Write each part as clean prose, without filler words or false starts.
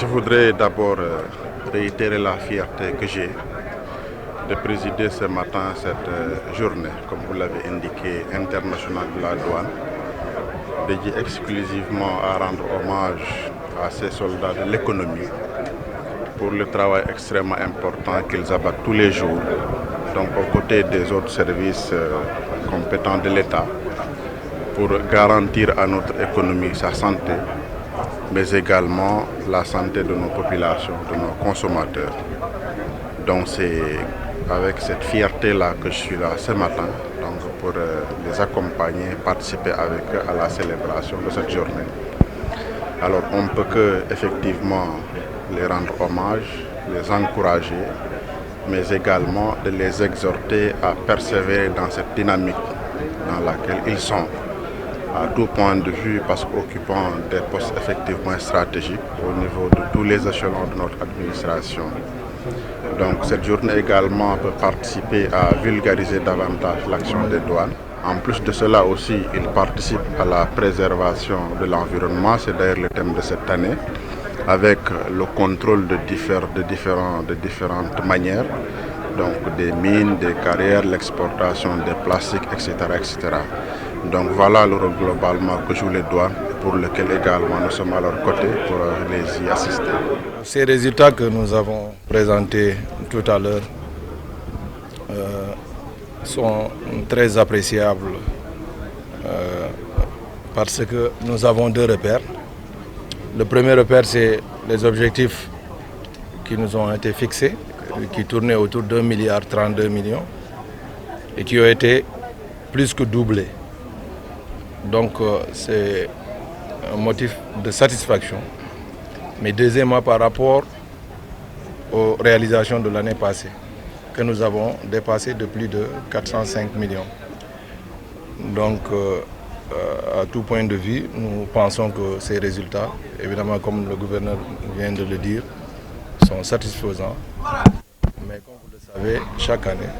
Je voudrais d'abord réitérer la fierté que j'ai de présider ce matin cette journée, comme vous l'avez indiqué, internationale de la douane, dédiée exclusivement à rendre hommage à ces soldats de l'économie pour le travail extrêmement important qu'ils abattent tous les jours, donc aux côtés des autres services compétents de l'État, pour garantir à notre économie sa santé, mais également la santé de nos populations, de nos consommateurs. Donc c'est avec cette fierté-là que je suis là ce matin, donc pour les accompagner, participer avec eux à la célébration de cette journée. Alors on ne peut que effectivement les rendre hommage, les encourager, mais également de les exhorter à persévérer dans cette dynamique dans laquelle ils sont, à tout point de vue, parce qu'occupant des postes effectivement stratégiques au niveau de tous les échelons de notre administration. Donc cette journée également peut participer à vulgariser davantage l'action des douanes. En plus de cela aussi, il participe à la préservation de l'environnement, c'est d'ailleurs le thème de cette année, avec le contrôle de différentes manières, donc des mines, des carrières, l'exportation des plastiques, etc., etc. Donc voilà le rôle globalement que jouent les douanes, pour lequel également nous sommes à leur côté pour les y assister. Ces résultats que nous avons présentés tout à l'heure sont très appréciables parce que nous avons deux repères. Le premier repère, c'est les objectifs qui nous ont été fixés, qui tournaient autour de 1,32 milliard et qui ont été plus que doublés. Donc c'est un motif de satisfaction. Mais deuxièmement, par rapport aux réalisations de l'année passée, que nous avons dépassé de plus de 405 millions. Donc, à tout point de vue, nous pensons que ces résultats, évidemment, comme le gouverneur vient de le dire, sont satisfaisants. Mais comme vous le savez, chaque année,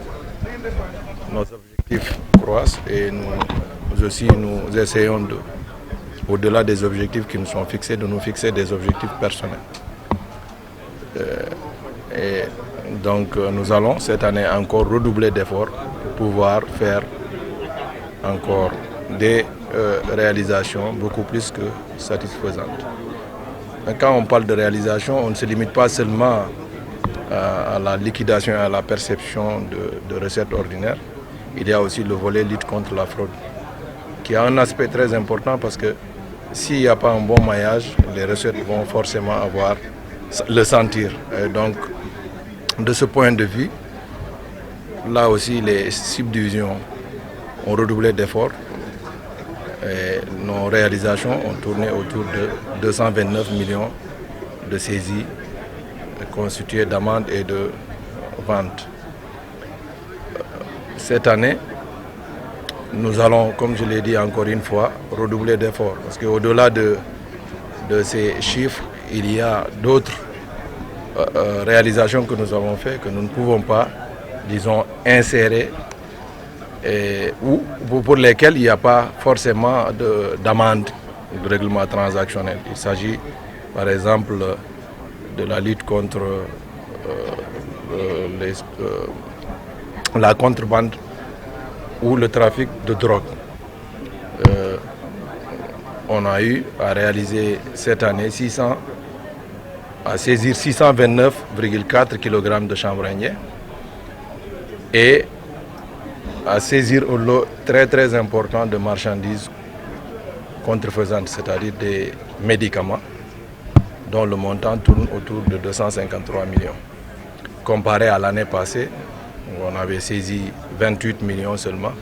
nos objectifs croissent et nous essayons au-delà des objectifs qui nous sont fixés, de nous fixer des objectifs personnels. Et donc nous allons cette année encore redoubler d'efforts pour pouvoir faire encore des réalisations beaucoup plus que satisfaisantes. Quand on parle de réalisation, on ne se limite pas seulement à la liquidation et à la perception de recettes ordinaires. Il y a aussi le volet lutte contre la fraude, qui a un aspect très important parce que s'il n'y a pas un bon maillage, les recettes vont forcément le sentir. Et donc, de ce point de vue, là aussi, les subdivisions ont redoublé d'efforts. Et nos réalisations ont tourné autour de 229 millions de saisies constituées d'amendes et de ventes. Cette année, nous allons, comme je l'ai dit encore une fois, redoubler d'efforts. Parce qu'au-delà de ces chiffres, il y a d'autres réalisations que nous avons faites que nous ne pouvons pas, disons, insérer ou pour lesquelles il n'y a pas forcément d'amende de règlement transactionnel. Il s'agit, par exemple, de la lutte contre la contrebande ou le trafic de drogue. On a eu à réaliser cette année à saisir 629,4 kg de chanvre indien et à saisir un lot très très important de marchandises contrefaisantes, c'est-à-dire des médicaments dont le montant tourne autour de 253 millions. Comparé à l'année passée, où on avait saisi 28 millions seulement,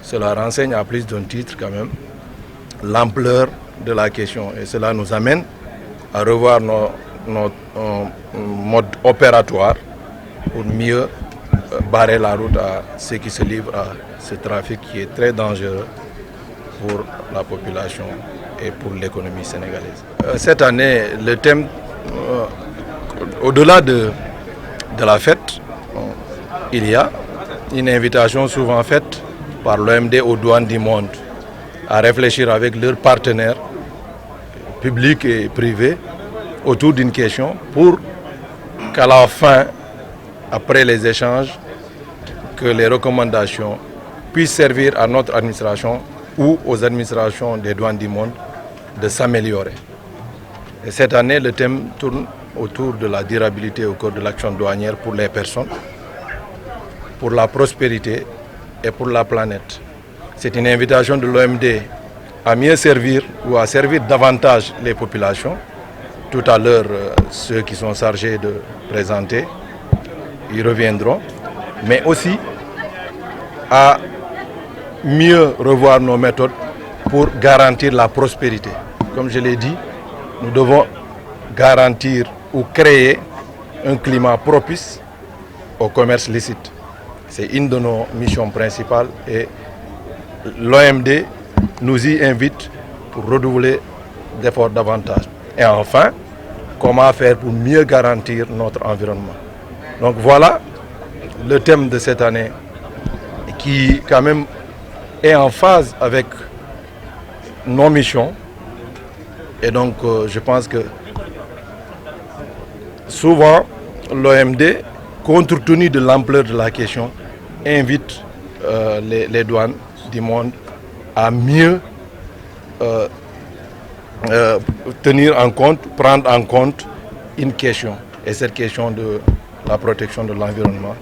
cela renseigne à plus d'un titre quand même l'ampleur de la question. Et cela nous amène à revoir notre mode opératoire pour mieux barrer la route à ceux qui se livrent à ce trafic qui est très dangereux pour la population et pour l'économie sénégalaise. Cette année, le thème, au-delà de la fête, il y a une invitation souvent faite par l'OMD aux douanes du monde à réfléchir avec leurs partenaires publics et privés autour d'une question pour qu'à la fin, après les échanges, que les recommandations puissent servir à notre administration ou aux administrations des douanes du monde de s'améliorer. Et cette année, le thème tourne autour de la durabilité au cours de l'action douanière pour les personnes, pour la prospérité et pour la planète. C'est une invitation de l'OMD à mieux servir ou à servir davantage les populations. Tout à l'heure, ceux qui sont chargés de présenter, ils reviendront, mais aussi à mieux revoir nos méthodes pour garantir la prospérité. Comme je l'ai dit, nous devons garantir ou créer un climat propice au commerce licite. C'est une de nos missions principales et l'OMD nous y invite pour redoubler d'efforts davantage. Et enfin, comment faire pour mieux garantir notre environnement. Donc voilà le thème de cette année qui quand même est en phase avec nos missions. Et donc je pense que souvent l'OMD, compte tenu de l'ampleur de la question, invite les douanes du monde à mieux tenir en compte, prendre en compte une question. Et cette question de la protection de l'environnement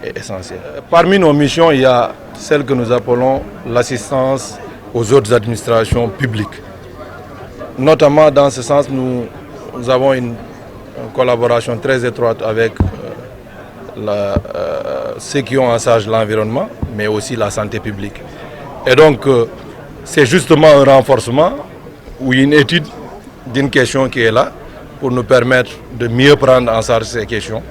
est essentielle. Parmi nos missions, il y a celle que nous appelons l'assistance aux autres administrations publiques. Notamment dans ce sens, nous avons une collaboration très étroite avec ceux qui ont en charge l'environnement, mais aussi la santé publique. Et donc, c'est justement un renforcement ou une étude d'une question qui est là pour nous permettre de mieux prendre en charge ces questions.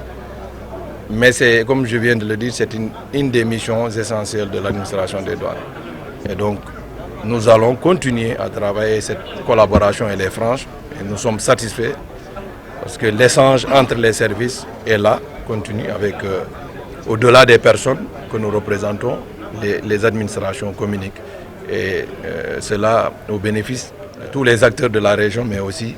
Mais c'est, comme je viens de le dire, c'est une des missions essentielles de l'administration des douanes. Et donc, nous allons continuer à travailler cette collaboration, elle est franche, et nous sommes satisfaits parce que l'échange entre les services est là, continue avec, au-delà des personnes que nous représentons, les administrations communiquent. Et cela au bénéfice de tous les acteurs de la région, mais aussi